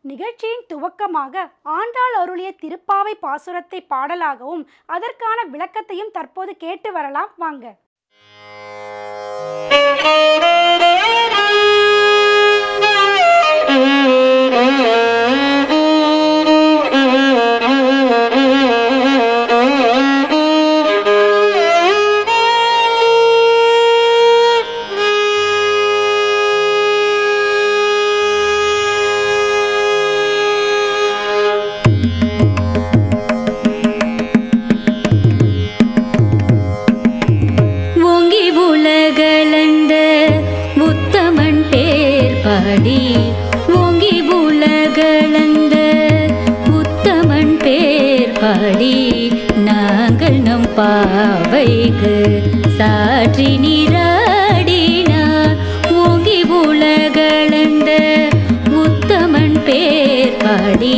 நிகழ்ச்சியின் துவக்கமாக ஆண்டாள் அருளிய திருப்பாவை பாசுரத்தை பாடலாகவும் அதற்கான விளக்கத்தையும் தற்போது கேட்டு வரலாம் வாங்க. ஓங்கி உலகளந்த உத்தமன் பேர் பாடி நாங்கள் நம் பாவைக்கு சாற்றி நீராடினார். ஓங்கி உலகளந்த உத்தமன் பேர் பாடி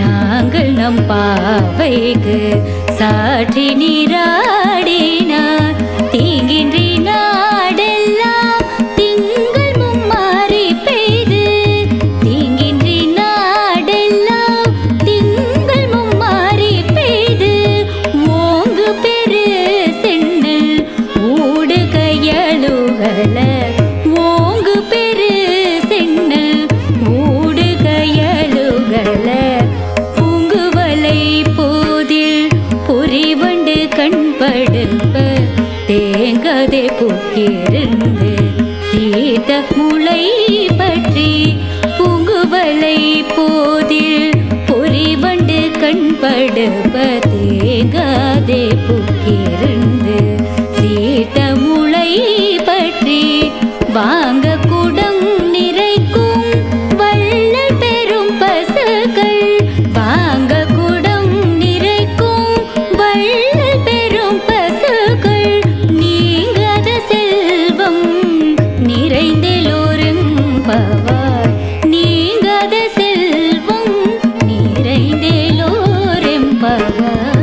நாங்கள் நம் பாவைக்கு சாற்றி நீராடினார். தீங்கின்றி நாடெல்லாம் திங்கள் மும்மாறி பெய்து தீங்கின்றி நாடெல்லாம் திங்கள் மும்மாறி பெய்து ஓங்கு பெரு சென்னல் ஊடு கையலுகல ஓங்கு பெரு சென்னல் ஊடு கையலுகல பூங்குவலை போதில் பொறிவண்டு கண்படுப்ப தேங்கதை பூக்கிருந்து சீத முளை பற்றி பூங்குவலை போதில் பொறிவண்டு கண்படுப்ப தேங்கதை பூக்கிருந்து சீத முளை பற்றி வாங்க குடம் நிறைக்கும் வள்ளல் பெரும் பசுக்கள் வாங்க குடம் நிறைக்கும் வள்ளல் பெரும் பசுக்கள் நீங்காத செல்வம் நிறைந்தெல்லோரெம்பவாய் நீங்காத செல்வம் நிறைந்தெல்லோரெம்பவாய்.